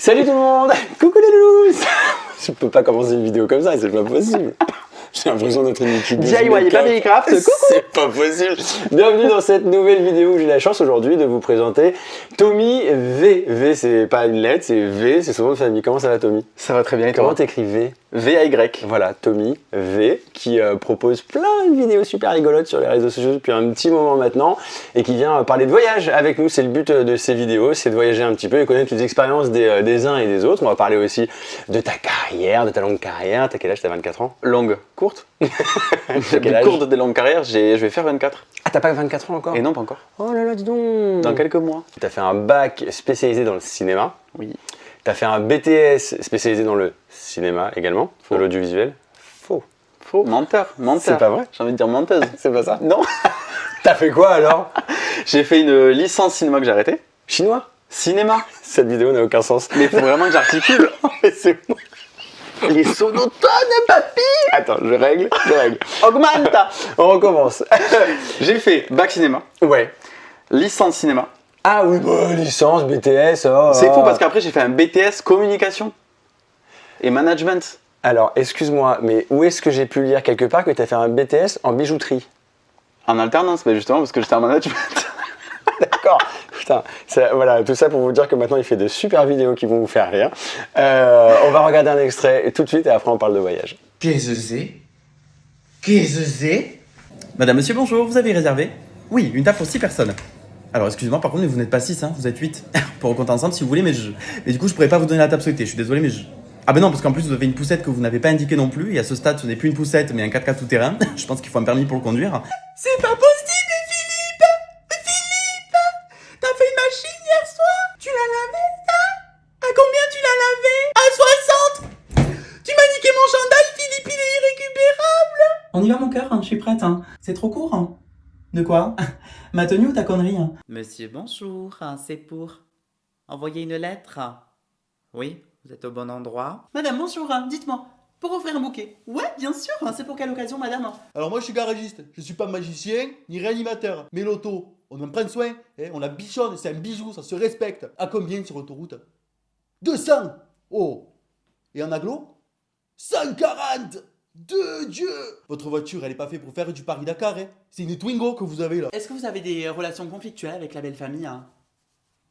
Salut tout le monde. Coucou les loulous. Je peux pas commencer une vidéo comme ça, c'est pas possible. J'ai l'impression d'être une équipe de DIY et pas Minecraft, coucou. C'est pas possible. Bienvenue dans cette nouvelle vidéo où j'ai la chance aujourd'hui de vous présenter Tommy V. V, c'est pas une lettre, c'est V, c'est son nom de famille. Comment ça va Tommy? Ça va très bien et toi? Comment t'écris V? V-A-Y. Voilà, Tommy V, qui propose plein de vidéos super rigolotes sur les réseaux sociaux depuis un petit moment maintenant et qui vient parler de voyage avec nous. C'est le but de ces vidéos, c'est de voyager un petit peu et connaître les expériences des uns et des autres. On va parler aussi de ta carrière, de ta longue carrière. T'as quel âge? T'as 24 ans? Longue. Courte. T'as quel âge? Courte des longues carrières, je vais faire 24. Ah, t'as pas 24 ans encore? Et non, pas encore. Oh là là, dis donc. Dans quelques mois. T'as fait un bac spécialisé dans le cinéma. Oui. T'as fait un BTS spécialisé dans le cinéma également, Faux. de l'audiovisuel. Faux. Faux. Menteur. C'est pas vrai? J'ai envie de dire menteuse. C'est pas ça? Non. T'as fait quoi alors? J'ai fait une licence cinéma que j'ai arrêtée. Chinois? Cinéma. Cette vidéo n'a aucun sens. Mais il faut vraiment que j'articule. Mais c'est moi. Les sonotones, papy. Attends, je règle. Augmente. On recommence. J'ai fait bac cinéma, Ouais. licence cinéma. Ah oui, bah, licence, BTS. Oh, C'est faux parce qu'après j'ai fait un BTS communication et management. Alors, excuse-moi, mais où est-ce que j'ai pu lire quelque part que tu as fait un BTS en bijouterie? En alternance, mais justement parce que j'étais en management. D'accord. Putain, voilà, tout ça pour vous dire que maintenant il fait de super vidéos qui vont vous faire rire. On va regarder un extrait tout de suite et après on parle de voyage. Qu'est-ce que c'est? Qu'est-ce que c'est? Madame, monsieur, bonjour, vous avez réservé? Oui, une table pour 6 personnes. Alors, excusez-moi, par contre, mais vous n'êtes pas 6, hein, vous êtes 8. On peut recompter ensemble si vous voulez, mais du coup, je pourrais pas vous donner la table souhaitée, je suis désolé, mais Ah ben non, parce qu'en plus, vous avez une poussette que vous n'avez pas indiquée non plus, et à ce stade, ce n'est plus une poussette, mais un 4x4 tout-terrain. Je pense qu'il faut un permis pour le conduire. C'est pas possible, Philippe! Philippe! T'as fait une machine hier soir? Tu l'as lavée, ça? À combien tu l'as lavée? À 60! Tu m'as niqué mon chandail, Philippe, il est irrécupérable! On y va, mon cœur, hein, je suis prête, hein. C'est trop court, hein. De quoi? Ma tenue ou ta connerie, hein? Monsieur, bonjour, c'est pour envoyer une lettre. Oui, vous êtes au bon endroit. Madame, bonjour, dites-moi, pour offrir un bouquet? Ouais, bien sûr, c'est pour quelle occasion, madame? Alors moi je suis garagiste, je suis pas magicien ni réanimateur. Mais l'auto, on en prend soin, hein, on la bichonne, c'est un bijou, ça se respecte. À combien sur l'autoroute? 200. Oh. Et en agglo 140. De Dieu. Votre voiture, elle est pas faite pour faire du Paris-Dakar, hein. C'est une Twingo que vous avez là. Est-ce que vous avez des relations conflictuelles avec la belle-famille, hein?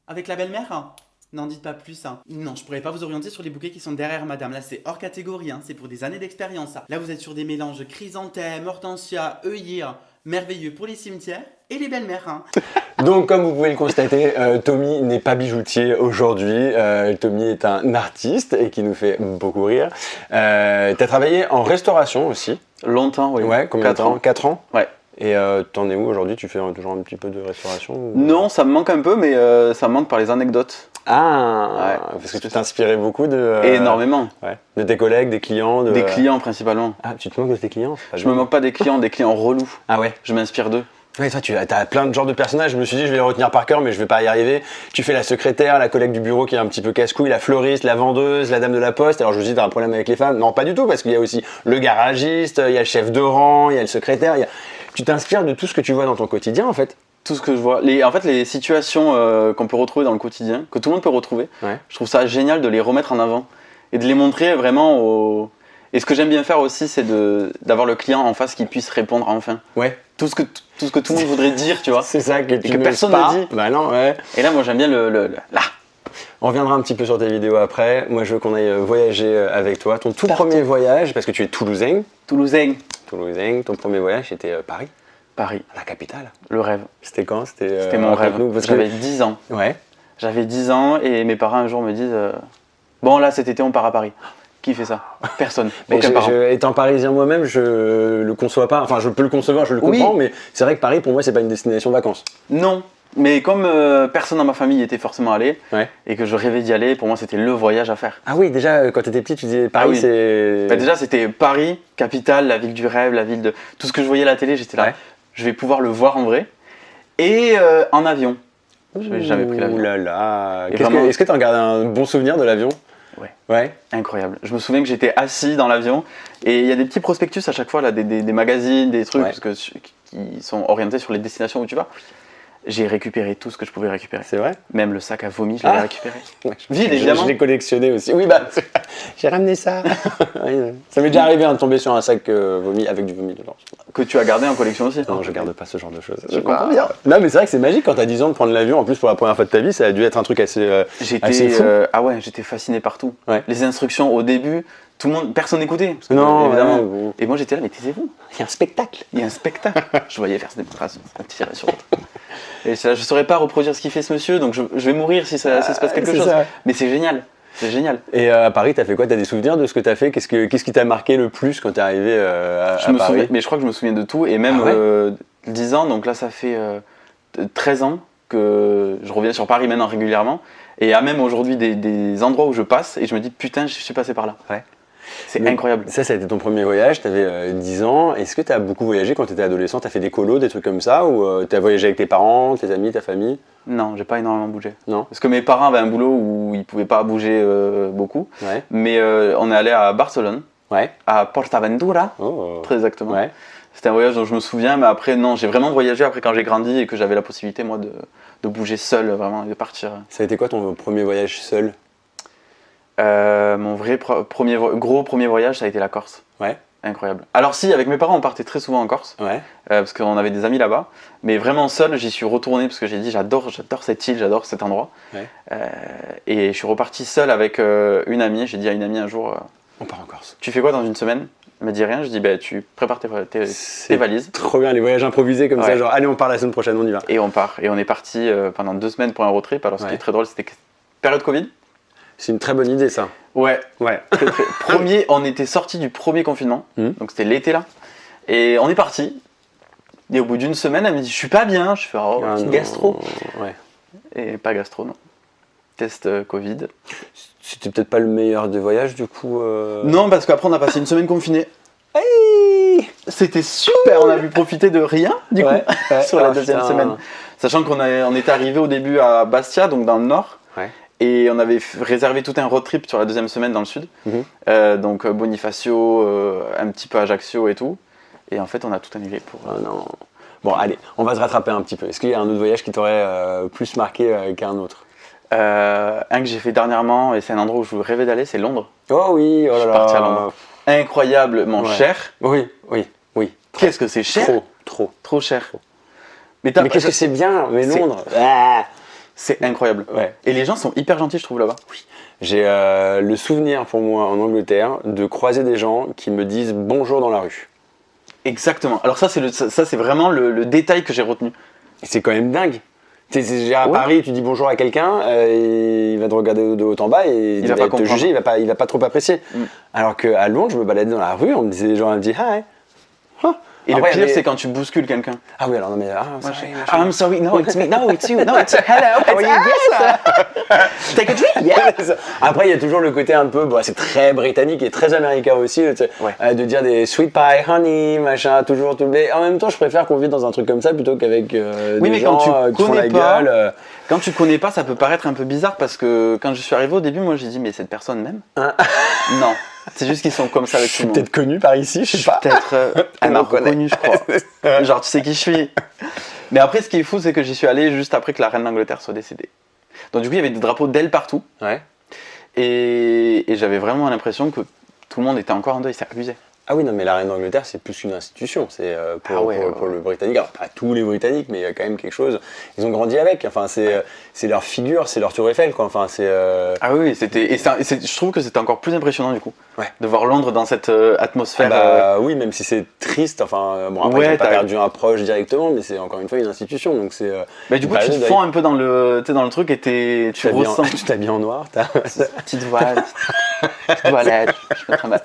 Avec la belle-mère, hein? N'en dites pas plus, hein. Non, je pourrais pas vous orienter sur les bouquets qui sont derrière, madame. Là, c'est hors catégorie, hein. C'est pour des années d'expérience, ça. Là, vous êtes sur des mélanges chrysanthème, hortensia, œillet, merveilleux pour les cimetières et les belles-mères, hein. Donc, comme vous pouvez le constater, Tommy n'est pas bijoutier aujourd'hui. Tommy est un artiste et qui nous fait beaucoup rire. T'as travaillé en restauration aussi. Longtemps, oui. Ouais, combien de 4 temps? ans. 4 ans. Ouais. Et t'en es où aujourd'hui? Tu fais toujours un petit peu de restauration ou... Non, ça me manque un peu, mais ça me manque par les anecdotes. Ah, Ouais. parce que tu t'inspirais beaucoup de... Énormément. Ouais. De tes collègues, des clients, Des clients principalement. Ah, tu te moques de tes clients? Je me moque pas des clients relous. Ah ouais? Je m'inspire d'eux. Ouais, toi, tu as plein de genres de personnages. Je me suis dit, je vais les retenir par cœur, mais je vais pas y arriver. Tu fais la secrétaire, la collègue du bureau qui est un petit peu casse-couille, la fleuriste, la vendeuse, la dame de la poste. Alors, je me suis dit, t'as un problème avec les femmes? Non, pas du tout, parce qu'il y a aussi le garagiste, il y a le chef de rang, il y a le secrétaire. Tu t'inspires de tout ce que tu vois dans ton quotidien, en fait. Tout ce que je vois. En fait, les situations qu'on peut retrouver dans le quotidien, que tout le monde peut retrouver, Ouais. je trouve ça génial de les remettre en avant et de les montrer vraiment aux... Et ce que j'aime bien faire aussi, c'est d'avoir le client en face qui puisse répondre enfin. Ouais. Tout ce que tout le monde voudrait dire, tu vois. C'est ça que tu que n'oses personne pas. ne dit. Bah non, ouais. Et là, moi, j'aime bien là. On reviendra un petit peu sur tes vidéos après. Moi, je veux qu'on aille voyager avec toi. Ton tout Partout. premier voyage, parce que tu es toulousain. Toulousain. Ton premier voyage, c'était Paris, Paris. la capitale. Le rêve. C'était quand? C'était mon rêve. raconte-nous, parce que- J'avais 10 ans. Ouais. J'avais 10 ans et mes parents un jour me disent bon, là, cet été, on part à Paris. Qui fait ça? Personne. Mais Aucun parent. étant parisien moi-même, je le conçois pas. Enfin, je peux le concevoir, je le Oui. comprends, mais c'est vrai que Paris, pour moi, c'est pas une destination vacances. Non, mais comme personne dans ma famille y était forcément allé Ouais. et que je rêvais d'y aller, pour moi c'était le voyage à faire. Ah oui, déjà, quand t'étais petit, tu disais Paris, oui. c'est... Bah, déjà c'était Paris, capitale, la ville du rêve, la ville de... Tout ce que je voyais à la télé, j'étais là, Ouais. je vais pouvoir le voir en vrai. Et en avion. Je n'avais jamais pris l'avion. Ouh là là. Et vraiment- Est-ce que t'as gardé un bon souvenir de l'avion? Ouais. Ouais. Incroyable. Je me souviens que j'étais assis dans l'avion et il y a des petits prospectus à chaque fois, là, des magazines, des trucs Ouais. parce que, qui sont orientés sur les destinations où tu vas. J'ai récupéré tout ce que je pouvais récupérer. C'est vrai? Même le sac à vomi, je l'avais récupéré. Vide, évidemment. Je l'ai collectionné aussi. Oui, bah, j'ai ramené ça. Oui, ça m'est déjà arrivé de tomber sur un sac vomi avec du vomi dedans. Que tu as gardé en collection aussi. Non, je garde pas ce genre de choses. Je comprends bien. Non, mais c'est vrai que c'est magique quand t'as 10 ans de prendre l'avion. En plus, pour la première fois de ta vie, ça a dû être un truc assez fou. J'étais fasciné par tout. Ouais. Les instructions au début, personne n'écoutait. parce que, Non, évidemment. ouais. Et moi j'étais là, mais taisez-vous. Il y a un spectacle. Il y a un spectacle. Je voyais faire des démonstrations, ça tirait sur l'autre. Et je ne saurais pas reproduire ce qu'il fait ce monsieur, donc je vais mourir si ça se passe quelque c'est chose. ça. Mais c'est génial. C'est génial. Et à Paris, t'as fait quoi? T'as des souvenirs de ce que t'as fait? Qu'est-ce qui t'a marqué le plus quand t'es arrivé à Paris? Souviens, mais je crois que je me souviens de tout. Et même 10 ans, donc là ça fait 13 ans que je reviens sur Paris maintenant régulièrement. Et il y a même aujourd'hui des endroits où je passe et je me dis putain, je suis passé par là. Ouais. C'est incroyable. Ça a été ton premier voyage, t'avais 10 ans. Est-ce que t'as beaucoup voyagé quand t'étais adolescent? T'as fait des colos, des trucs comme ça? Ou t'as voyagé avec tes parents, tes amis, ta famille? Non, j'ai pas énormément bougé. Non. Parce que mes parents avaient un boulot où ils pouvaient pas bouger beaucoup. Ouais. Mais on est allé à Barcelone, Ouais. à Portaventura, Oh. très exactement. Ouais. C'était un voyage dont je me souviens, mais après, non, j'ai vraiment voyagé après quand j'ai grandi et que j'avais la possibilité, moi, de bouger seul, vraiment, et de partir. Ça a été quoi ton premier voyage seul? Mon vrai gros premier voyage, ça a été la Corse. Ouais. Incroyable. Alors si, avec mes parents, on partait très souvent en Corse, Ouais. parce qu'on avait des amis là-bas, mais vraiment seul, j'y suis retourné parce que j'ai dit j'adore cette île, j'adore cet endroit. Ouais. Et je suis reparti seul avec une amie, j'ai dit à une amie un jour, On part en Corse. tu fais quoi dans une semaine? Elle m'a dit rien, je dis bah, tu prépares tes valises. Trop bien les voyages improvisés comme ça, Ouais. genre allez on part la semaine prochaine, on y va. Et on part. Et on est parti pendant 2 semaines pour un road trip. Alors ce qui Ouais. est très drôle, c'était période Covid. C'est une très bonne idée ça. Ouais. Ouais. On était sorti du premier confinement, Mhm. donc c'était l'été là. Et on est parti. Et au bout d'une semaine, elle me dit je suis pas bien. Je fais oh, Ah petite non. gastro. Ouais. Et pas gastro, non. Test Covid. C'était peut-être pas le meilleur des voyages du coup. Non, parce qu'après on a passé une semaine confinée. C'était super, on a pu profiter de rien du Ouais, coup ouais. sur la Ah, deuxième putain. semaine. Sachant on était arrivé au début à Bastia, donc dans le nord. Ouais. Et on avait réservé tout un road trip sur la deuxième semaine dans le sud. Mhm. Donc Bonifacio, un petit peu Ajaccio et tout. Et en fait, on a tout annulé pour. Ah non. Bon allez, on va se rattraper un petit peu. Est-ce qu'il y a un autre voyage qui t'aurait plus marqué qu'un autre? Un que j'ai fait dernièrement, et c'est un endroit où je rêvais d'aller, c'est Londres. Oh oui, oh là Je suis là. parti à Londres. Incroyablement Ouais. cher. Oui, oui, oui. Qu'est-ce que c'est cher? Trop. cher. Mais qu'est-ce que c'est bien, mais C'est- Londres. Ah. C'est incroyable. Ouais. Et les gens sont hyper gentils, je trouve, là-bas. J'ai le souvenir pour moi en Angleterre de croiser des gens qui me disent bonjour dans la rue. Exactement. Alors ça, c'est vraiment le détail que j'ai retenu. Et c'est quand même dingue. À Ouais. Paris, tu dis bonjour à quelqu'un, il va te regarder de haut en bas et Il va pas te comprendre. juger, il va pas trop apprécier. Mm. Alors qu'à Londres, je me baladais dans la rue, on me disait des gens, on me dit hi. Ah. Et Après, le pire, mais- c'est quand tu bouscules quelqu'un. Ah oui, alors non mais I'm sorry, no, it's me, no, it's you, no, it's hello, how are you? Yes, take a drink, yeah. Après, il y a toujours le côté un peu, c'est très britannique et très américain aussi, tu sais, Ouais. de dire des sweet pie, honey, machin, toujours tout. Mais en même temps, je préfère qu'on vive dans un truc comme ça plutôt qu'avec des mais gens quand tu qui font la connais pas, gueule. Quand tu connais pas, ça peut paraître un peu bizarre parce que quand je suis arrivé au début, moi j'ai dit mais cette personne m'aime? Non, c'est juste qu'ils sont comme ça avec Je tout suis le monde. peut-être connu par ici, je sais pas. Peut-être, elle m'a On reconnaît. reconnu, je crois. Genre, tu sais qui je suis. Mais après, ce qui est fou, c'est que j'y suis allé juste après que la reine d'Angleterre soit décédée. Donc, du coup, il y avait des drapeaux d'elle partout. Ouais. Et j'avais vraiment l'impression que tout le monde était encore en deuil, c'est abusé. Ah oui, non, mais la reine d'Angleterre, c'est plus qu'une institution. C'est pour, Ah ouais, pour le Britannique. Alors, pas tous les Britanniques, mais il y a quand même quelque chose. Ils ont grandi avec. Enfin, c'est leur figure, c'est leur Tour Eiffel, quoi. Enfin, c'est. Ah oui, c'était. Je trouve que c'était encore plus impressionnant, du coup. Ouais. De voir Londres dans cette atmosphère. Oui, même si c'est triste. Enfin, bon, après, Ouais, ils n'ont pas t'as- perdu un proche directement, mais c'est encore une fois une institution. Donc, c'est. Mais du coup, tu te fonds un peu dans le truc et tu ressens. Tu t'habilles en noir, t'as. Petite voile, petite voilette, je mettrai ma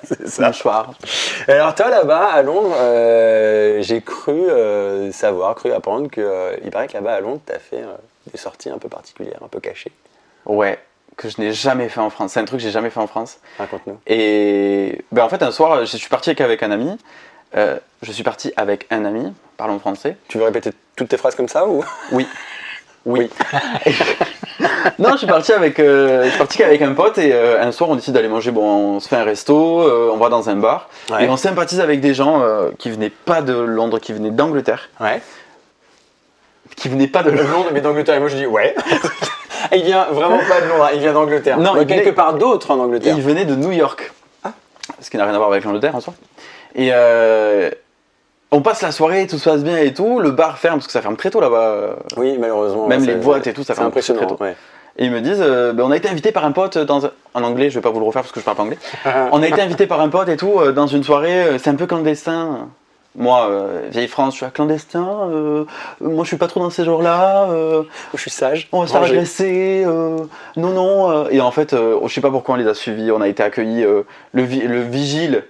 mouchoir. Alors toi là-bas à Londres, j'ai cru apprendre que il paraît que là-bas à Londres, t'as fait des sorties un peu particulières, un peu cachées. Ouais, que je n'ai jamais fait en France. C'est un truc que j'ai jamais fait en France. Raconte-nous. Et ben en fait, un soir, je suis parti avec un ami. Parlons français. Tu veux répéter toutes tes phrases comme ça ou? Oui. Non, je suis parti avec un pote et un soir on décide d'aller manger. Bon, on se fait un resto, on va dans un bar Ouais. et on sympathise avec des gens qui venaient pas de Londres, qui venaient d'Angleterre. Ouais. qui venait pas de De Londres, mais d'Angleterre. Et moi je dis ouais. Il vient vraiment pas de Londres, hein, il vient d'Angleterre. Non, Ouais, il quelque venait- part d'autre en Angleterre. Il venait de New York. Ah. Ce qui n'a rien à voir avec l'Angleterre en soi. Et on passe la soirée, tout se passe bien et tout. Le bar ferme parce que ça ferme très tôt là-bas. Oui, malheureusement. Même ouais, les boîtes et tout, ça c'est ferme impressionnant. très tôt. Ouais. Et ils me disent, on a été invité par un pote en anglais, je vais pas vous le refaire parce que je parle pas anglais. On a été invité par un pote et tout dans une soirée, c'est un peu clandestin. Moi, vieille France, je suis à clandestin. Moi, je suis pas trop dans ces jours-là. Je suis sage. On va se faire Ranger. agresser. Non. Et en fait, je sais pas pourquoi on les a suivis. On a été accueillis. Le vigile,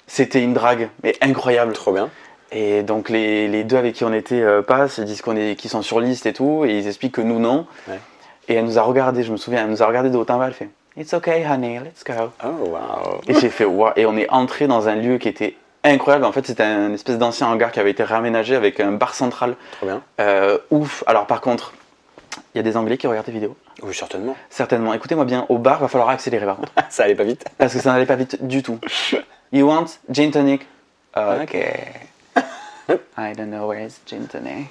c'était une drague, mais incroyable. Trop bien. Et donc les deux avec qui on était passent, ils disent qu'ils sont sur liste et tout, et ils expliquent que nous non. Ouais. Et elle nous a regardé, je me souviens, elle nous a regardé de haut en bas, elle fait It's okay honey, let's go. Oh wow. Et j'ai fait wow. Et on est entré dans un lieu qui était incroyable. En fait, c'était un espèce d'ancien hangar qui avait été réaménagé avec un bar central. Trop bien. Ouf. Alors par contre, il y a des Anglais qui regardent des vidéos. Oui, certainement. Certainement. Écoutez-moi bien, au bar, va falloir accélérer par contre. Ça allait pas vite. Parce que ça n'allait pas vite du tout. You want gin tonic? Ok. I don't know where is gin tonic.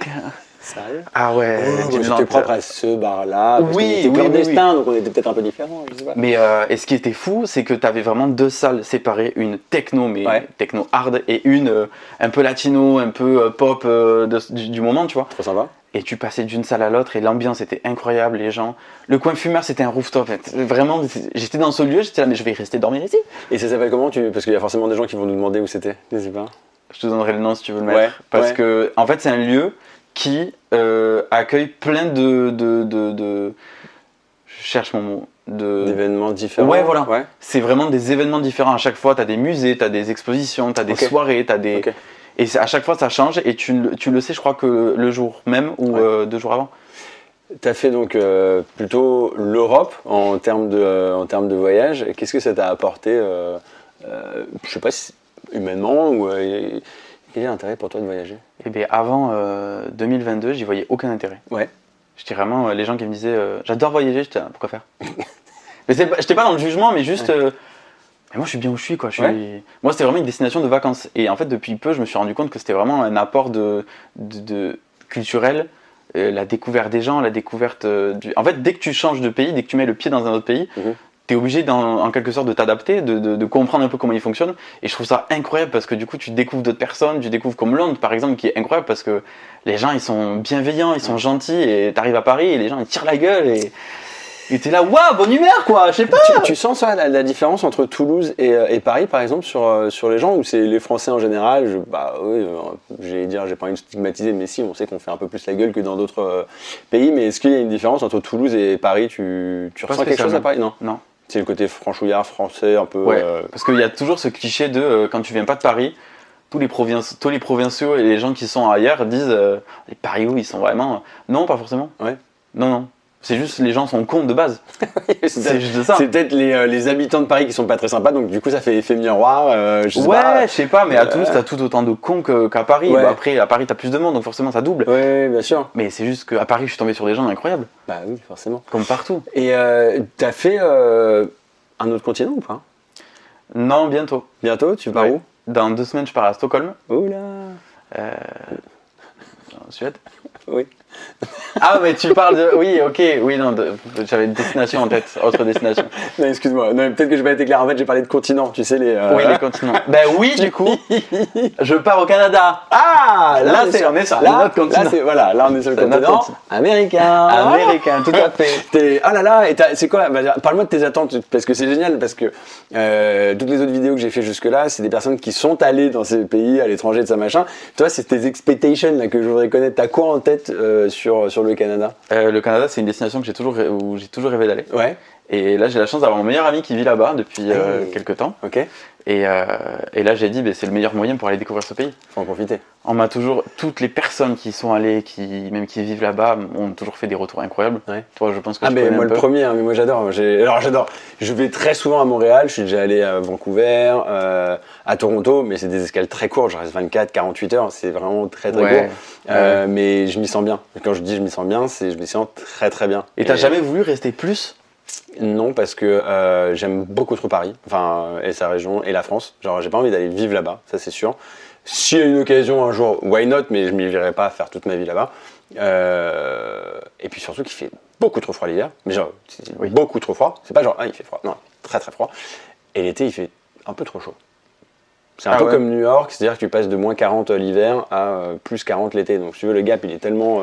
Sérieux? Ah ouais, gin J'étais tonic. propre à ce bar-là. parce Oui, qu'on était oui, clandestins, donc on était peut-être un peu différents, je sais pas. Mais et ce qui était fou, c'est que tu avais vraiment deux salles séparées, une techno, mais Ouais. techno hard, et une un peu latino, un peu pop du moment, tu vois. Trop sympa. Et tu passais d'une salle à l'autre et l'ambiance était incroyable, les gens. Le coin fumeur, c'était un rooftop. Vraiment, j'étais dans ce lieu, j'étais là, mais je vais y rester dormir ici. Et ça s'appelle comment Parce qu'il y a forcément des gens qui vont nous demander où c'était. Je sais pas. Je te donnerai le nom si tu veux le mettre. Ouais, Parce ouais. que, en fait, c'est un lieu qui accueille plein je cherche mon mot. D'événements différents. Ouais, voilà. Ouais. C'est vraiment des événements différents. À chaque fois, tu as des musées, tu as des expositions, tu as des Ok. soirées, tu as des. Ok. Et à chaque fois, ça change. Et tu le sais, je crois que le jour même ou Ouais. 2 jours avant. T'as fait donc plutôt l'Europe en termes de voyage. Qu'est-ce que ça t'a apporté je sais pas si humainement ou quel est l'intérêt pour toi de voyager? Et bien, avant 2022, j'y voyais aucun intérêt. Ouais. J'étais vraiment les gens qui me disaient j'adore voyager, j'étais là, pourquoi faire? Mais j'étais pas dans le jugement, mais juste. Mais moi, je suis bien où je suis, quoi. Moi, c'était vraiment une destination de vacances. Et en fait, depuis peu, je me suis rendu compte que c'était vraiment un apport de culturel, la découverte des gens, la découverte du. En fait, dès que tu changes de pays, dès que tu mets le pied dans un autre pays, tu es obligé, en quelque sorte, de t'adapter, de comprendre un peu comment il fonctionne. Et je trouve ça incroyable parce que du coup, tu découvres d'autres personnes, tu découvres comme Londres, par exemple, qui est incroyable parce que les gens, ils sont bienveillants, ils sont gentils. Et tu arrives à Paris et les gens, ils tirent la gueule. Et t'es là, waouh, bonne humeur, quoi, je sais pas. Tu sens ça, la différence entre Toulouse et Paris, par exemple, sur les gens, ou c'est les Français en général? J'allais dire, j'ai pas envie de stigmatiser, mais si, on sait qu'on fait un peu plus la gueule que dans d'autres pays, mais est-ce qu'il y a une différence entre Toulouse et Paris? Tu ressens quelque chose à Paris? Non. Non. C'est le côté franchouillard français, un peu. Ouais, parce qu'il y a toujours ce cliché de quand tu viens pas de Paris, tous les provinciaux et les gens qui sont ailleurs disent les Paris où ils sont vraiment. Non, pas forcément. Ouais. Non. C'est juste les gens sont cons de base. C'est juste ça. C'est peut-être les habitants de Paris qui sont pas très sympas, donc du coup ça fait effet miroir. Je sais pas. Mais à Toulouse, t'as tout autant de cons qu'à Paris. Ouais. Bah, après, à Paris, t'as plus de monde, donc forcément, ça double. Ouais, bien sûr. Mais c'est juste qu'à Paris, je suis tombé sur des gens incroyables, Bah oui, forcément. comme partout. Et t'as fait un autre continent ou pas? Non, bientôt. Bientôt, tu pars Ouais. où? Dans 2 semaines, je pars à Stockholm, Oula. en Suède. Oui. Ah, mais tu parles de. Oui, ok, oui, non, j'avais une destination en tête, autre destination. Non, excuse-moi. Non, peut-être que j'ai pas été clair. En fait, j'ai parlé de continent. Tu sais les. Oui, les continents. Ben oui, du coup, je pars au Canada. Ah, Là, on est c'est- sur- on est sur là, notre continent. Là, là, on est sur le C'est notre continent continent. américain. Américain, tout à fait. Ah là là, et c'est quoi? Bah, parle-moi de tes attentes, parce que c'est génial, parce que toutes les autres vidéos que j'ai fait jusque-là, c'est des personnes qui sont allées dans ces pays, à l'étranger, de ça machin. Toi, c'est tes expectations là, que je voudrais connaître. T'as quoi en tête sur le Canada? Le Canada, c'est une destination que où j'ai toujours rêvé d'aller. Ouais, Et là, j'ai la chance d'avoir mon meilleur ami qui vit là-bas depuis quelques temps. ok, Et là, j'ai dit, c'est le meilleur moyen pour aller découvrir ce pays. faut en profiter. On m'a toujours, toutes les personnes qui sont allées, même qui vivent là-bas, ont toujours fait des retours incroyables. Ouais. Toi, je pense que Ah, tu mais connais moi un le peu. premier, hein, mais moi j'adore. Alors j'adore. Je vais très souvent à Montréal, je suis déjà allé à Vancouver, à Toronto, mais c'est des escales très courtes, je reste 24, 48 heures, c'est vraiment très très Ouais. court. Mais je m'y sens bien. Quand je dis je m'y sens bien, c'est je m'y sens très très bien. Et t'as jamais voulu rester plus? Non, parce que j'aime beaucoup trop Paris, et sa région, et la France. Genre, j'ai pas envie d'aller vivre là-bas, ça c'est sûr. S'il y a une occasion un jour, why not, mais je m'y verrai pas faire toute ma vie là-bas. Et puis surtout qu'il fait beaucoup trop froid l'hiver. Mais genre, c'est Oui. beaucoup trop froid. C'est pas genre, il fait froid. Non, très très froid. Et l'été, il fait un peu trop chaud. C'est un Ah peu ouais. comme New York, c'est-à-dire que tu passes de moins 40 l'hiver à plus 40 l'été. Donc si tu veux, le gap, il est tellement...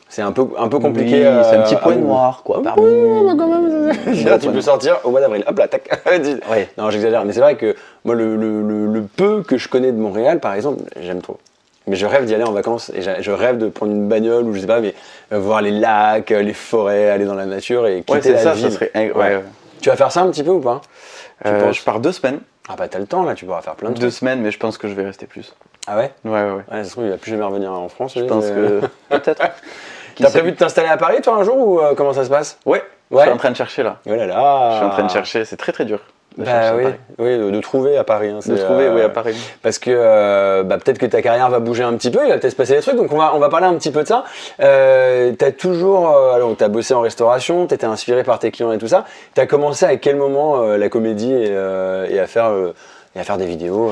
c'est un peu compliqué. Oui, c'est un petit point à- noir, quoi, Un parmi... peu, quand même. Je veux dire, tu point peux noir. sortir au mois d'avril. Hop là, tac. Ouais. Non, j'exagère. Mais c'est vrai que moi, le peu que je connais de Montréal, par exemple, j'aime trop. Mais je rêve d'y aller en vacances et je rêve de prendre une bagnole ou je sais pas, mais voir les lacs, les forêts, aller dans la nature et quitter Ouais, c'est la ça, ville. ça serait... Ouais. Ouais. Tu vas faire ça un petit peu ou pas? Tu penses Je pars 2 semaines. Ah bah t'as le temps là, tu pourras faire plein de 2 trucs. semaines, mais je pense que je vais rester plus. Ah ouais? Ouais. Ouais, ça se trouve, il va plus jamais revenir en France. Je lui, pense mais- que... Peut-être. Qui T'as sait. prévu de t'installer à Paris toi un jour ou comment ça se passe? Ouais. Je Ouais. suis en train de chercher, là. Oh là là. Je suis en train de chercher, c'est très très dur. de chercher Bah à oui, Paris. oui, de trouver à Paris. Hein, De c'est, trouver, oui, à Paris. Parce que peut-être que ta carrière va bouger un petit peu, il va peut-être se passer des trucs, donc on va parler un petit peu de ça. T'as toujours, alors t'as bossé en restauration, t'étais inspiré par tes clients et tout ça. T'as commencé à quel moment la comédie et à faire des vidéos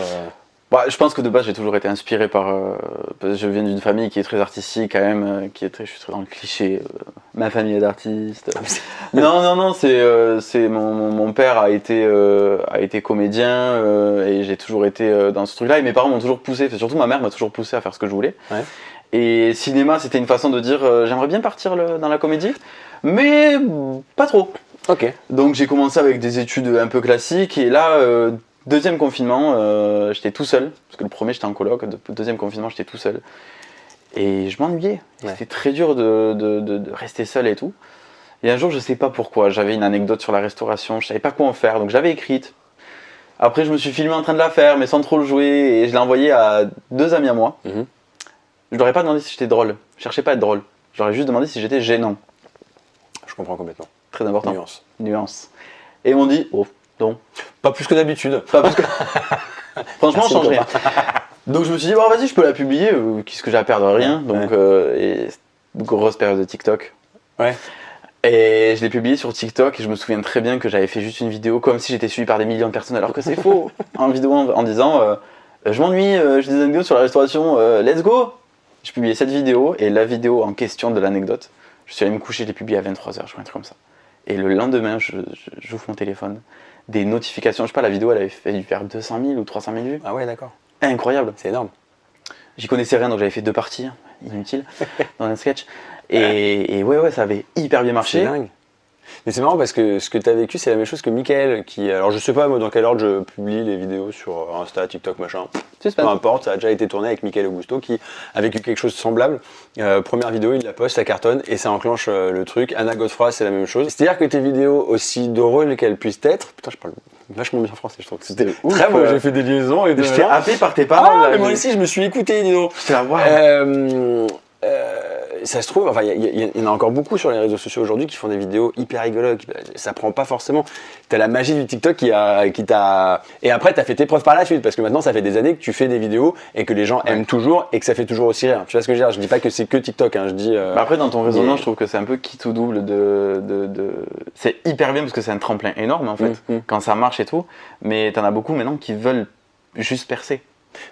Bah, je pense que de base j'ai toujours été inspiré par. Parce que je viens d'une famille qui est très artistique quand même, je suis très dans le cliché. Ma famille est d'artistes. non, c'est mon père a été comédien et j'ai toujours été dans ce truc-là. Et mes parents m'ont toujours poussé, enfin, surtout ma mère m'a toujours poussé à faire ce que je voulais. Ouais. Et cinéma, c'était une façon de dire j'aimerais bien partir dans la comédie, mais pas trop. Ok. Donc j'ai commencé avec des études un peu classiques et là, deuxième confinement, j'étais tout seul, parce que le premier j'étais en coloc, le deuxième confinement j'étais tout seul. Et je m'ennuyais, Ouais. c'était très dur de rester seul et tout. Et un jour, je sais pas pourquoi, j'avais une anecdote sur la restauration, je savais pas quoi en faire, donc je l'avais écrite. Après je me suis filmé en train de la faire, mais sans trop le jouer, et je l'ai envoyé à 2 amis à moi. Mhm. Je leur ai pas demandé si j'étais drôle, je cherchais pas à être drôle, je leur ai juste demandé si j'étais gênant, Je comprends complètement. très important. Nuance. Et ils m'ont dit, oh, non. Pas plus que d'habitude. Pas parce que... Franchement, Merci, change le rien. Donc je me suis dit, bon vas-y, je peux la publier, qu'est-ce que j'ai à perdre? Rien. Donc, et grosse période de TikTok. Ouais. Et je l'ai publié sur TikTok et je me souviens très bien que j'avais fait juste une vidéo comme si j'étais suivi par des millions de personnes alors que c'est faux. En vidéo en disant, je m'ennuie, j'ai des anecdotes sur la restauration, let's go. Je publiais cette vidéo et la vidéo en question de l'anecdote, je suis allé me coucher, je l'ai publiée à 23h, je crois un truc comme ça. Et le lendemain, j'ouvre mon téléphone, des notifications, je sais pas, la vidéo elle avait fait faire 200 000 ou 300 000 vues. Ah ouais, d'accord. Incroyable. C'est énorme. J'y connaissais rien donc j'avais fait 2 parties, inutiles, dans un sketch. Et ouais, ça avait hyper bien C'est marché. dingue. Mais c'est marrant parce que ce que tu as vécu, c'est la même chose que Mickaël. Alors je sais pas moi dans quel ordre je publie les vidéos sur Insta, TikTok, machin. Peu importe, ça a déjà été tourné avec Mickaël Augusto qui a vécu quelque chose de semblable. Première vidéo, il la poste, ça cartonne et ça enclenche le truc. Anna Godefroy, c'est la même chose. C'est-à-dire que tes vidéos, aussi drôles qu'elles puissent être, putain, je parle vachement bien français, je trouve que c'était ouf, très beau. J'ai fait des liaisons et J'étais happé par tes paroles. Ah, là, mais moi aussi, je me suis écouté, dis donc. J'étais là, waouh. Ça se trouve, enfin, il y en a encore beaucoup sur les réseaux sociaux aujourd'hui qui font des vidéos hyper rigolotes. Ça prend pas forcément. T'as la magie du TikTok qui t'a. Et après, t'as fait tes preuves par la suite parce que maintenant, ça fait des années que tu fais des vidéos et que les gens aiment toujours et que ça fait toujours aussi rire. Tu vois ce que je veux dire? Je dis pas que c'est que TikTok, hein, je dis. Bah après, dans ton raisonnement, mais- je trouve que c'est un peu quitte ou double C'est hyper bien parce que c'est un tremplin énorme en fait, quand ça marche et tout. Mais t'en as beaucoup maintenant qui veulent juste percer.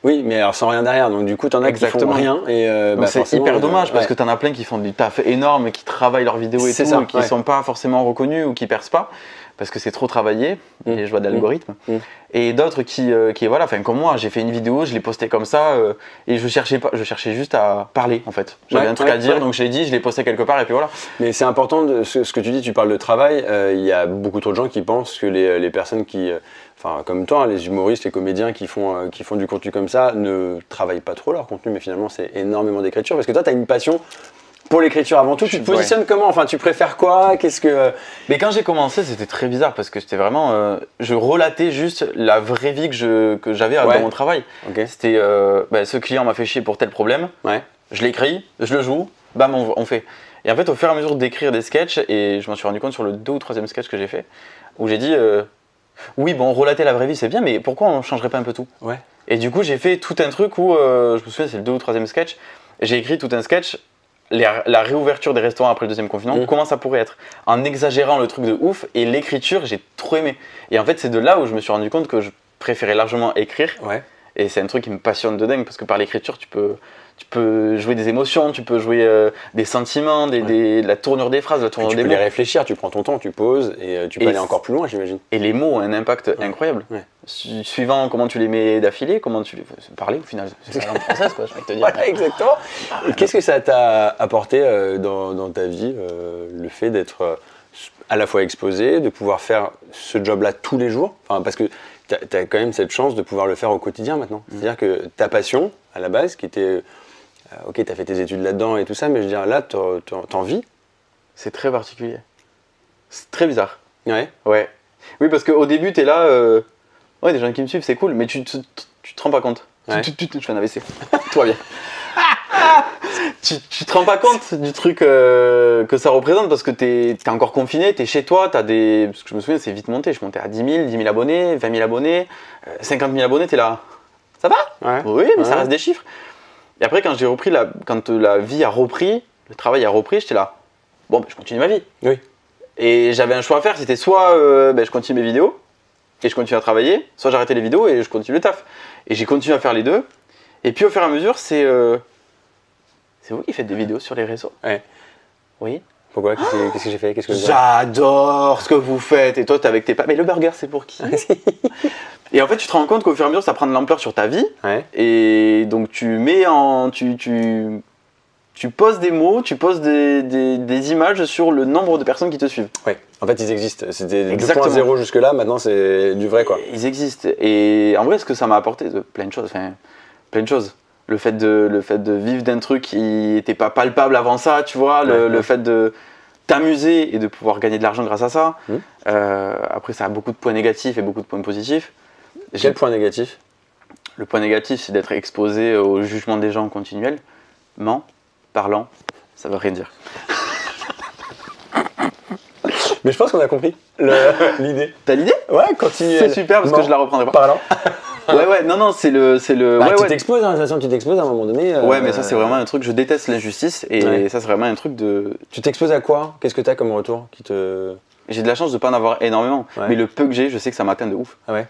Oui, mais alors sans rien derrière. Donc du coup, t'en as qui font Exactement. rien et. Donc c'est forcément, hyper dommage parce ouais. que t'en as plein qui font du taf énorme, qui travaillent leurs vidéos et C'est tout, ça, et qui ouais. sont pas forcément reconnus ou qui percent pas parce que c'est trop travaillé, les joies d'algorithme. Et d'autres qui voilà, enfin comme moi, j'ai fait une vidéo, je l'ai postée comme ça et je cherchais juste à parler en fait. J'avais Ouais, un truc ouais, à dire, ouais. donc je l'ai dit, je l'ai posté quelque part et puis voilà. Mais c'est important, ce que tu dis, tu parles de travail, il y a beaucoup trop de gens qui pensent que les personnes qui, enfin comme toi, hein, les humoristes, les comédiens qui font du contenu comme ça, ne travaillent pas trop leur contenu, mais finalement c'est énormément d'écriture, parce que toi tu as une passion pour l'écriture avant tout, tu te positionnes comment? Enfin tu préfères quoi? Qu'est-ce que... Mais quand j'ai commencé, c'était très bizarre parce que j'étais vraiment. Je relatais juste la vraie vie que j'avais Ouais. dans mon travail. Ok. C'était ce client m'a fait chier pour tel problème, Ouais. je l'écris, je le joue, bam, on fait. Et en fait, au fur et à mesure d'écrire des sketchs, et je m'en suis rendu compte sur le 2 ou 3e sketch que j'ai fait, où j'ai dit oui, bon, relater la vraie vie c'est bien, mais pourquoi on changerait pas un peu tout? Ouais. Et du coup, j'ai fait tout un truc où, je me souviens, c'est le 2 ou 3e sketch, j'ai écrit tout un sketch. La réouverture des restaurants après le 2e confinement, comment ça pourrait être? En exagérant le truc de ouf, et l'écriture, j'ai trop aimé. Et en fait, c'est de là où je me suis rendu compte que je préférais largement écrire. Ouais. Et c'est un truc qui me passionne de dingue, parce que par l'écriture, tu peux Tu peux jouer des émotions, tu peux jouer des sentiments, la tournure des phrases, la tournure Tu des peux mots. les réfléchir, tu prends ton temps, tu poses et tu peux Et aller encore plus loin, j'imagine. Et les mots ont un impact incroyable. Ouais. Suivant comment tu les mets d'affilée, comment tu les fais parler au final. C'est la langue française, quoi, j'ai envie de te dire. Voilà, exactement. Et qu'est-ce que ça t'a apporté dans ta vie, le fait d'être à la fois exposé, de pouvoir faire ce job-là tous les jours, enfin, parce que tu as quand même cette chance de pouvoir le faire au quotidien maintenant. C'est-à-dire que ta passion, à la base, qui était... ok, tu as fait tes études là-dedans et tout ça, mais je veux dire, là, t'en vis. C'est très particulier. C'est très bizarre. Ouais. Ouais. Oui, parce qu'au début, t'es là, ouais, des gens qui me suivent, c'est cool, mais tu te rends pas compte. Ouais. Je fais un AVC. Tout va bien. tu te rends pas compte du truc que ça représente parce que t'es encore confiné, t'es chez toi, parce que je me souviens, c'est vite monté. Je montais à 10 000 abonnés, 20 000 abonnés, 50 000 abonnés, t'es là. Ça va? Ouais. Oui, mais ça Ouais. reste des chiffres. Et après, quand quand la vie a repris, le travail a repris, j'étais là. Bon, je continue ma vie. Oui. Et j'avais un choix à faire, c'était soit je continue mes vidéos et je continue à travailler, soit j'arrêtais les vidéos et je continue le taf. Et j'ai continué à faire les deux. Et puis au fur et à mesure, c'est vous qui faites des vidéos sur les réseaux. Ouais. Oui. Pourquoi? Qu'est-ce que j'ai fait? Qu'est-ce que j'ai fait? J'adore ce que vous faites. Et toi, t'es avec tes pas. Mais le burger, c'est pour qui? Et en fait, tu te rends compte qu'au fur et à mesure, ça prend de l'ampleur sur ta vie. Ouais. Et donc tu mets en. Tu poses des mots, tu poses des images sur le nombre de personnes qui te suivent. Ouais. En fait, ils existent. C'était Exactement. 2.0 jusque-là, maintenant c'est du vrai, quoi. Ils existent. Et en vrai, ce que ça m'a apporté, plein de choses. Enfin, plein de choses. Le fait de vivre d'un truc qui n'était pas palpable avant ça, tu vois. Le fait de t'amuser et de pouvoir gagner de l'argent grâce à ça. Après, ça a beaucoup de points négatifs et beaucoup de points positifs. Quel point négatif? Le point négatif, c'est d'être exposé au jugement des gens continuellement, parlant. Ça veut rien dire. Mais je pense qu'on a compris l'idée. T'as l'idée? Ouais, continue. C'est super parce que je la reprendrai pas. Parlant. Ouais, non, c'est le. Bah, ouais, tu ouais. t'exposes, hein, de toute façon, tu t'exposes à un moment donné. Ouais, mais ça, c'est vraiment un truc, je déteste l'injustice et Ouais. ça, c'est vraiment un truc de. Tu t'exposes à quoi? Qu'est-ce que t'as comme retour qui te... J'ai de la chance de pas en avoir énormément, Ouais. mais le peu que j'ai, je sais que ça m'atteint de ouf. Ah ouais?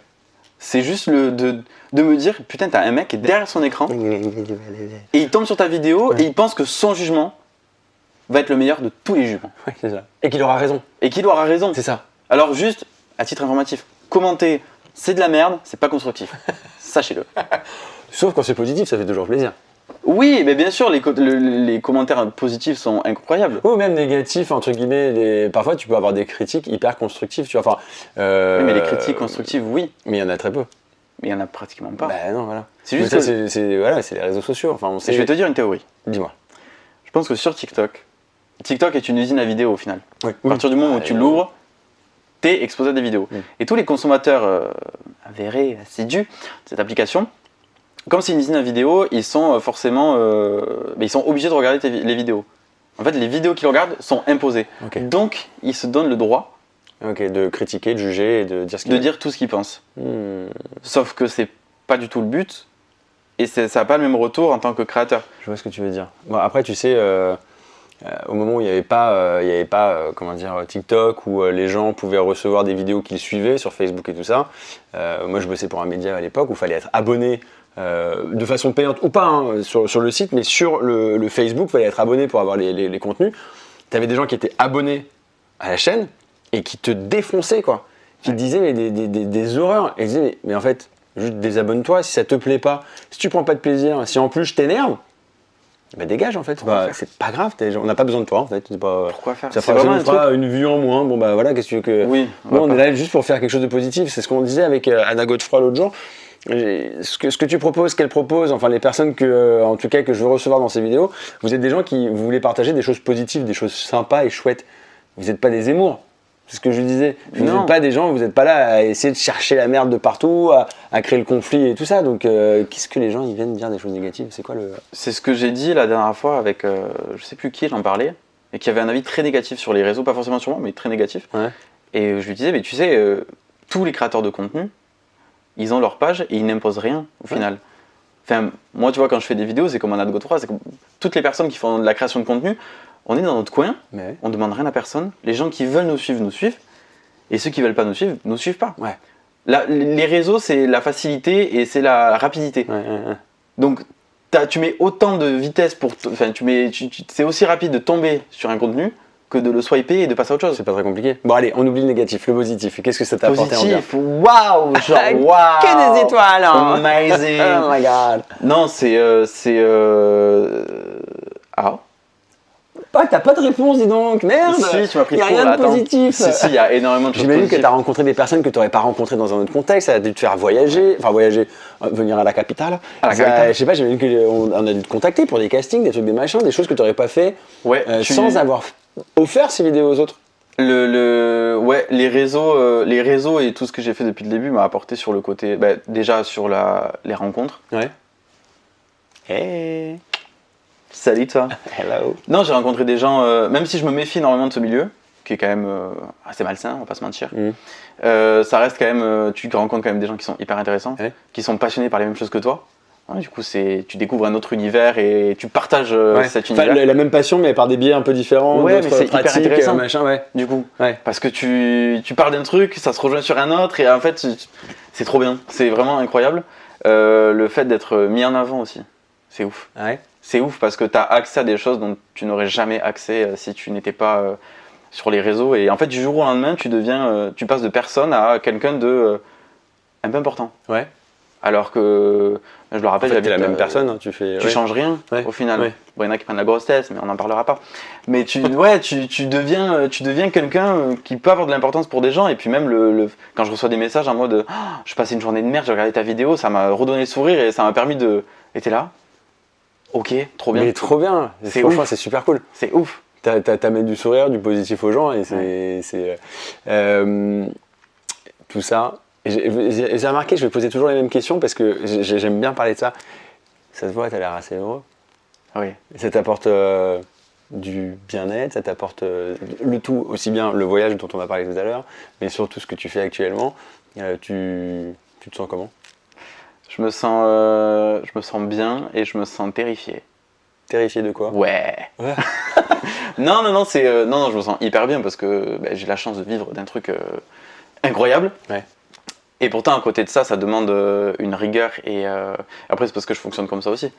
C'est juste de me dire, putain, t'as un mec qui est derrière son écran et il tombe sur ta vidéo Ouais. et il pense que son jugement va être le meilleur de tous les jugements. Ouais, c'est ça. Et qu'il aura raison. Et qu'il aura raison. C'est ça. Alors, juste, à titre informatif, commenter, c'est de la merde, c'est pas constructif. Sachez-le. Sauf quand c'est positif, ça fait toujours plaisir. Oui, mais bien sûr, les commentaires positifs sont incroyables. Ou même négatif, entre guillemets. Parfois, tu peux avoir des critiques hyper constructives, tu vois. Enfin, Oui, mais les critiques constructives, oui, Mais il y en a très peu. mais il y en a pratiquement pas. Bah non, voilà. C'est juste Mais ça, que- voilà, c'est les réseaux sociaux. Enfin, on Et sait... je vais te dire une théorie. Dis-moi. Je pense que sur TikTok est une usine à vidéo au final. Oui. À partir du moment où tu l'ouvres, t'es exposé à des vidéos. Oui. Et tous les consommateurs avérés, assidus de cette application, comme c'est une usine à vidéo, ils sont forcément ils sont obligés de regarder les vidéos. En fait, les vidéos qu'ils regardent sont imposées. Ok. Donc, ils se donnent le droit Ok, de critiquer, de juger et de dire ce qu'il de veut. dire tout ce qu'ils pensent. Hmm, Sauf que c'est pas du tout le but. Et ça n'a pas le même retour en tant que créateur. je vois ce que tu veux dire. Bon, après, tu sais, au moment où il n'y avait pas, comment dire, TikTok, où les gens pouvaient recevoir des vidéos qu'ils suivaient sur Facebook et tout ça, moi je bossais pour un média à l'époque où il fallait être abonné de façon payante ou pas hein, sur le site, mais sur le Facebook, il fallait être abonné pour avoir les contenus. Tu avais des gens qui étaient abonnés à la chaîne et qui te défonçaient, quoi. Qui te disaient mais des horreurs. Et ils disaient, mais en fait, juste désabonne-toi si ça te plaît pas. Si tu prends pas de plaisir, si en plus je t'énerve, bah dégage en fait. Pourquoi faire C'est pas grave, on n'a pas besoin de toi en fait. C'est pas, Pourquoi faire? ça C'est fera, ça vraiment nous un truc. fera une vue en moins. Bon bah voilà, qu'est-ce que tu veux que. Oui, Bon, on est là juste pour faire quelque chose de positif. C'est ce qu'on disait avec Anna Godefroy l'autre jour. Et ce que tu proposes, qu'elle propose, enfin les personnes en tout cas que je veux recevoir dans ces vidéos, vous êtes des gens qui vous voulez partager des choses positives, des choses sympas et chouettes. Vous n'êtes pas des Zemmour. C'est ce que je lui disais. Vous Non. n'êtes pas des gens, vous n'êtes pas là à essayer de chercher la merde de partout, à créer le conflit et tout ça. Donc qu'est-ce que les gens ils viennent dire des choses négatives? C'est quoi le. C'est ce que j'ai dit la dernière fois avec, je sais plus qui, j'en parlais, et qui avait un avis très négatif sur les réseaux, pas forcément sur moi, mais très négatif. Ouais. Et je lui disais, mais tu sais, tous les créateurs de contenu, ils ont leur page et ils n'imposent rien au final. Enfin, moi, tu vois, quand je fais des vidéos, c'est comme Anna Godefroy, c'est comme toutes les personnes qui font de la création de contenu, on est dans notre coin, Mais on demande rien à personne. Les gens qui veulent nous suivent, et ceux qui veulent pas nous suivent pas. ouais. Les réseaux, c'est la facilité et c'est la rapidité. Ouais. Donc, tu mets autant de vitesse enfin, c'est aussi rapide de tomber sur un contenu que de le swiper et de passer à autre chose. C'est pas très compliqué. Bon, allez, on oublie le négatif, le positif. Qu'est-ce que ça t'a apporté en bien? Positif, waouh, genre waouh, Que des étoiles, hein. amazing. Oh my god. Non, ah. Ah, t'as pas de réponse, dis donc, merde. Si, tu m'as pris y a trop, rien là, de attends. positif. Si, il y a énormément de choses J'imagine que positives. t'as rencontré des personnes que t'aurais pas rencontrées dans un autre contexte, ça a dû te faire voyager, venir à la capitale. À la capitale. Je sais pas, j'imagine qu'on a dû te contacter pour des castings, des trucs, des machins, des choses que t'aurais pas fait Ouais, sans avoir offert ces vidéos aux autres. Ouais, les réseaux et tout ce que j'ai fait depuis le début m'a apporté sur le côté, déjà sur les rencontres. Ouais. Hey. Salut toi. Hello. Non, j'ai rencontré des gens, même si je me méfie énormément de ce milieu, qui est quand même assez malsain, on va pas se mentir. Ça reste quand même, tu rencontres quand même des gens qui sont hyper intéressants, Ouais. qui sont passionnés par les mêmes choses que toi. Ouais, du coup, tu découvres un autre univers et tu partages cet Enfin, univers. la même passion, mais par des biais un peu différents, Ouais, d'autres mais c'est hyper pratiques, intéressant. machin, ouais. Du coup, Ouais. parce que tu parles d'un truc, ça se rejoint sur un autre, et en fait, c'est trop bien. C'est vraiment incroyable. Le fait d'être mis en avant aussi, c'est ouf. Ouais. C'est ouf parce que tu as accès à des choses dont tu n'aurais jamais accès si tu n'étais pas sur les réseaux. Et en fait, du jour au lendemain, tu passes de personne à quelqu'un de un peu important. Ouais. Alors que, je le En rappelle, fait, t'es la j'habite, même personne, hein, tu fais. tu ouais. changes rien Ouais. au final. Ouais. Bon, il y en a qui prennent la grosse tête, mais on n'en parlera pas. Mais tu deviens quelqu'un qui peut avoir de l'importance pour des gens. Et puis même quand je reçois des messages en mode « Je passais une journée de merde, j'ai regardé ta vidéo, ça m'a redonné le sourire et ça m'a permis de... » Et t'es là. Ok, trop bien. Mais trop bien. C'est Franchement, ouf. c'est super cool. C'est ouf. T'amènes du sourire, du positif aux gens et tout ça. Et j'ai remarqué, je vais poser toujours les mêmes questions parce que j'aime bien parler de ça. Ça se voit, t'as l'air assez heureux. Oui. Ça t'apporte du bien-être, ça t'apporte le tout, aussi bien le voyage dont on a parlé tout à l'heure, mais surtout ce que tu fais actuellement. Tu te sens comment? Je me sens bien et je me sens terrifié. Terrifié de quoi? Ouais. Ouais. Non, je me sens hyper bien parce que j'ai la chance de vivre d'un truc incroyable. Ouais. Et pourtant, à côté de ça, ça demande une rigueur et après c'est parce que je fonctionne comme ça aussi.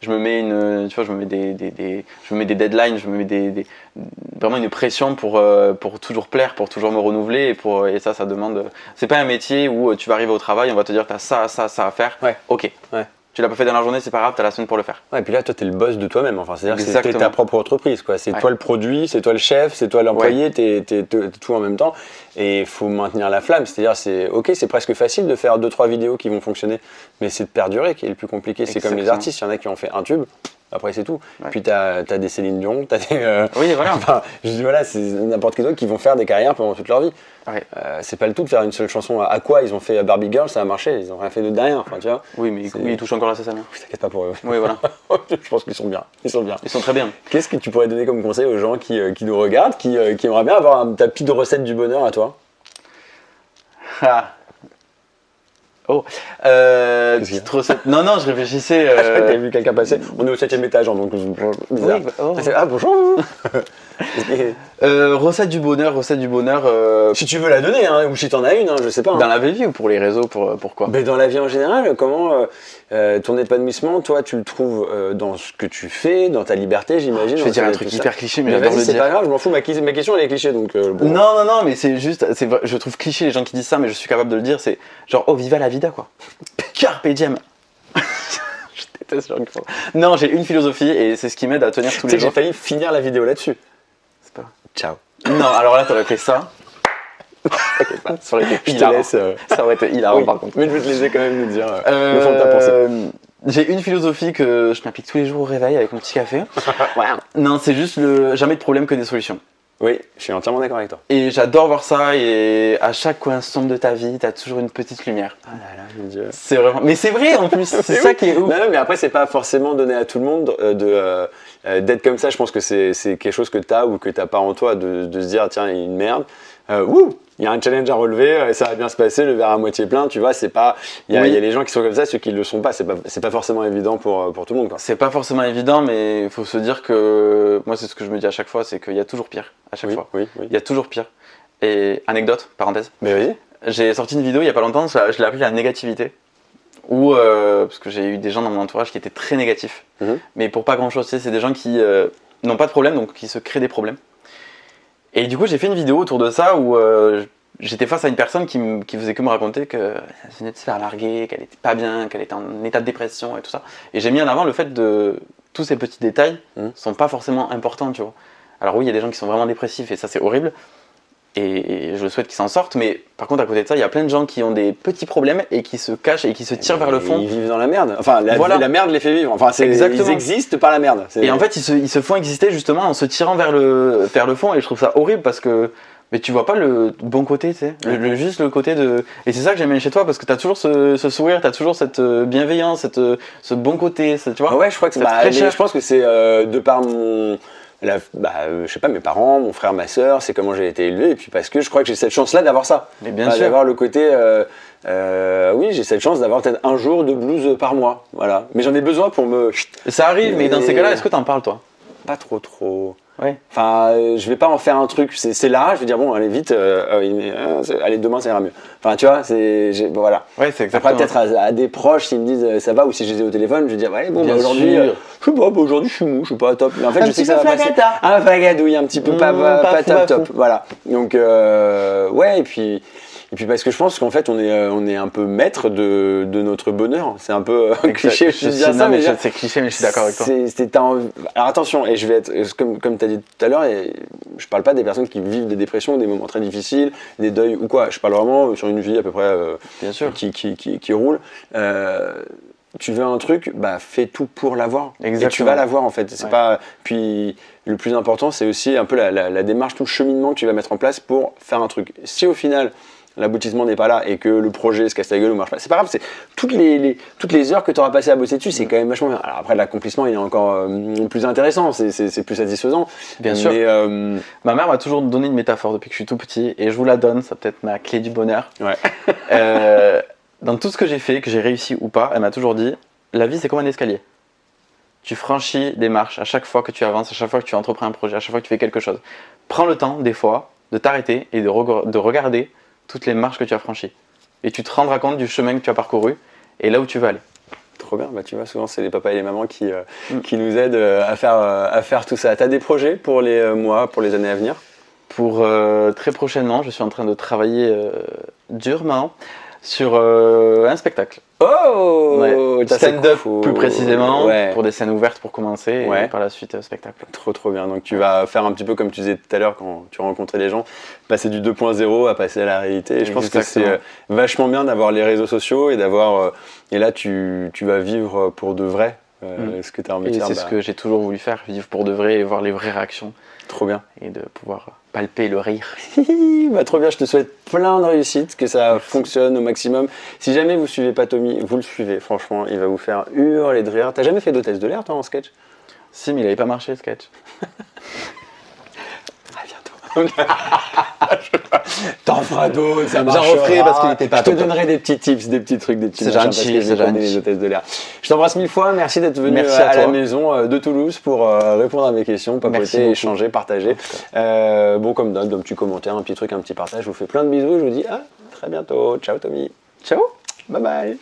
Je me mets je me mets des deadlines, je me mets vraiment une pression pour toujours plaire, pour toujours me renouveler et ça demande. C'est pas un métier où tu vas arriver au travail, on va te dire t'as ça à faire. Ouais. Ok. Ouais. Tu l'as pas fait dans la journée, c'est pas grave, t'as la semaine pour le faire. Ouais, et puis là, toi, t'es le boss de toi-même. Enfin, c'est-à-dire que c'est Exactement. ta propre entreprise, quoi. C'est Ouais. toi le produit, c'est toi le chef, c'est toi l'employé, t'es tout en même temps. Et il faut maintenir la flamme. C'est-à-dire, c'est presque facile de faire 2-3 vidéos qui vont fonctionner, mais c'est de perdurer qui est le plus compliqué. C'est comme les Exactement. artistes, il y en a qui ont fait un tube. Après, c'est tout. Ouais. Puis, t'as des Céline Dion, t'as des. Oui, voilà. Enfin, je dis, voilà, c'est n'importe qui d'autre qui vont faire des carrières pendant toute leur vie. Ouais. C'est pas le tout de faire une seule chanson. À quoi ils ont fait Barbie Girl, ça a marché. Ils ont rien fait d'autre derrière. Enfin, tu vois. Oui, mais C'est- ils touchent encore la scène. T'inquiète pas pour eux. Oui, voilà. Je pense qu'ils sont bien. Ils sont bien. Ils sont très bien. Qu'est-ce que tu pourrais donner comme conseil aux gens qui nous regardent, qui aimeraient bien avoir ta petite recette du bonheur à toi? Ah. Oh. Qu'est-ce qu'il y a Petite recette. Non, je réfléchissais. Je crois que t'avais vu quelqu'un passer. On est au 7ème étage, hein, donc bizarre. Oui, oh. Ah bonjour. Recette du bonheur. Si tu veux la donner, hein, ou si t'en as une, hein, je sais pas. Hein. Dans la vraie vie ou pour les réseaux, pourquoi? Mais dans la vie en général, comment ton épanouissement, toi, tu le trouves dans ce que tu fais, dans ta liberté, j'imagine. Je vais dans dire un tout truc ça. hyper cliché, mais Mais j'adore vas-y, le c'est dire. pas grave, je m'en fous. Ma question, elle est cliché, donc. Bon. Non, mais c'est juste, je trouve cliché les gens qui disent ça, mais je suis capable de le dire. C'est genre, oh, viva la vida, quoi. Carpe diem. Je déteste les gens qui font ça. Non, j'ai une philosophie et c'est ce qui m'aide à tenir tous Tu sais les que j'ai jours. failli finir la vidéo là-dessus. C'est pas. Ciao. Non, alors là, t'aurais fait ça. Ça aurait été Je te hilarant. laisse. Ça aurait été hilarant, Oui. par contre. Mais je vais te laisser quand même nous dire le fond de ta pensée. J'ai une philosophie que je m'applique tous les jours au réveil avec mon petit café. Non, c'est juste jamais de problème que des solutions. Oui, je suis entièrement d'accord avec toi. Et j'adore voir ça et à chaque coin sombre de ta vie, t'as toujours une petite lumière. Ah là là, mon Dieu. C'est vraiment. Mais c'est vrai en plus, c'est ça qui est ouf. Non, mais après, c'est pas forcément donné à tout le monde d'être comme ça. Je pense que c'est quelque chose que t'as ou que t'as pas en toi, de se dire, tiens, il y a une merde. Il y a un challenge à relever, ça va bien se passer, le verre à moitié plein, tu vois, c'est pas. Il y a les gens qui sont comme ça, ceux qui le sont pas, c'est pas forcément évident pour tout le monde, quoi. C'est pas forcément évident, mais il faut se dire que. Moi, c'est ce que je me dis à chaque fois, c'est qu'il y a toujours pire. À chaque fois. Oui. Il y a toujours pire. Et anecdote, parenthèse. Mais vas-y. J'ai sorti une vidéo il y a pas longtemps, je l'ai appelée la négativité. Ou parce que j'ai eu des gens dans mon entourage qui étaient très négatifs, mais pour pas grand chose, tu sais, c'est des gens qui n'ont pas de problème, donc qui se créent des problèmes. Et du coup, j'ai fait une vidéo autour de ça où j'étais face à une personne qui faisait que me raconter qu'elle venait de se faire larguer, qu'elle était pas bien, qu'elle était en état de dépression et tout ça. Et j'ai mis en avant le fait de tous ces petits détails sont pas forcément importants, tu vois. Alors oui, il y a des gens qui sont vraiment dépressifs et ça c'est horrible. Et je souhaite qu'ils s'en sortent, mais par contre à côté de ça, il y a plein de gens qui ont des petits problèmes et qui se cachent et qui se tirent vers le fond. Ils vivent dans la merde. Enfin, Voilà. la merde les fait vivre. Enfin, Exactement. ils existent par la merde. Et en fait, ils se font exister justement en se tirant vers le fond, et je trouve ça horrible parce que mais tu vois pas le bon côté, tu sais, juste le côté de... Et c'est ça que j'aime bien chez toi, parce que t'as toujours ce sourire, t'as toujours cette bienveillance, ce bon côté, tu vois. Ouais, je crois que je pense que c'est de par mon... je sais pas, mes parents, mon frère, ma soeur, c'est comment j'ai été élevé, et puis parce que je crois que j'ai cette chance-là d'avoir ça. Mais bien sûr. D'avoir le côté, oui, j'ai cette chance d'avoir peut-être un jour de blues par mois, voilà. Mais j'en ai besoin pour me... Ça arrive, mais dans ces cas-là, est-ce que t'en parles, toi? Pas trop. Ouais. Enfin, je vais pas en faire un truc, c'est là, je vais dire, bon, allez vite, allez, demain ça ira mieux. Enfin, tu vois, voilà. Ouais, c'est exactement. Après, peut-être à des proches, s'ils me disent ça va, ou si je les ai au téléphone, je vais dire, ouais, bon, Bien aujourd'hui, sûr. je sais pas, aujourd'hui je suis mou, je suis pas top. Mais en fait, Un je sais petit que ça peu va passer. flagata. Un flagadouille, un petit peu pas pas top. fou. Voilà. Donc, ouais, et puis parce que je pense qu'en fait, on est un peu maître de notre bonheur. C'est un peu cliché de dire ça, mais c'est cliché, mais je suis d'accord avec toi. Alors attention, et je vais être, comme tu as dit tout à l'heure, et je parle pas des personnes qui vivent des dépressions, des moments très difficiles, des deuils ou quoi. Je parle vraiment sur une vie à peu près Bien sûr. qui roule. Tu veux un truc, bah fais tout pour l'avoir. Exactement. Et tu vas l'avoir en fait. C'est pas. Puis le plus important, c'est aussi un peu la démarche, tout le cheminement que tu vas mettre en place pour faire un truc. Si au final l'aboutissement n'est pas là et que le projet se casse la gueule ou marche pas, c'est pas grave, c'est toutes les heures que tu auras passé à bosser dessus, c'est quand même vachement bien. Alors après, l'accomplissement il est encore plus intéressant, c'est plus satisfaisant. Bien sûr. Mais, ma mère m'a toujours donné une métaphore depuis que je suis tout petit, et je vous la donne, c'est peut-être ma clé du bonheur. Ouais. Dans tout ce que j'ai fait, que j'ai réussi ou pas, elle m'a toujours dit, la vie c'est comme un escalier. Tu franchis des marches à chaque fois que tu avances, à chaque fois que tu entreprends un projet, à chaque fois que tu fais quelque chose. Prends le temps, des fois, de t'arrêter et de regarder toutes les marches que tu as franchies. Et tu te rendras compte du chemin que tu as parcouru et là où tu vas aller. Trop bien, bah tu vois, souvent c'est les papas et les mamans qui nous aident à faire tout ça. T'as des projets pour les mois, pour les années à venir? Pour très prochainement, je suis en train de travailler durement sur un spectacle. Oh Ouais. Stand-up plus précisément, ouais. pour des scènes ouvertes pour commencer, Ouais. et par la suite spectacle. Trop bien, donc tu vas faire un petit peu comme tu disais tout à l'heure quand tu rencontrais les gens, passer du 2.0 à passer à la réalité, et je pense que c'est vachement bien d'avoir les réseaux sociaux et d'avoir et là tu vas vivre pour de vrai ce que tu as envie de faire. Et c'est ce que j'ai toujours voulu faire, vivre pour de vrai et voir les vraies réactions. Trop bien. Et de pouvoir palper le rire. Bah, trop bien, je te souhaite plein de réussite, que ça fonctionne au maximum. Si jamais vous suivez pas Tommy, vous le suivez, franchement, il va vous faire hurler de rire. T'as jamais fait d'hôtesse de l'air toi en sketch? Si, mais il avait pas marché le sketch. À bientôt. T'en feras d'autres, ça marchera. J'en referai parce qu'il était pas Je te top. donnerai des petits tips, des petits trucs, des petits C'est machins, gentil, parce que je c'est connais gentil. les hôtesses de l'air. Je t'embrasse mille fois, merci d'être venu Merci à à la toi. maison de Toulouse pour répondre à mes questions, Merci papoter, beaucoup. échanger, partager. Bon, comme d'hab, un petit commentaire, un petit truc, un petit partage. Je vous fais plein de bisous, je vous dis à très bientôt. Ciao Tommy. Ciao. Bye bye.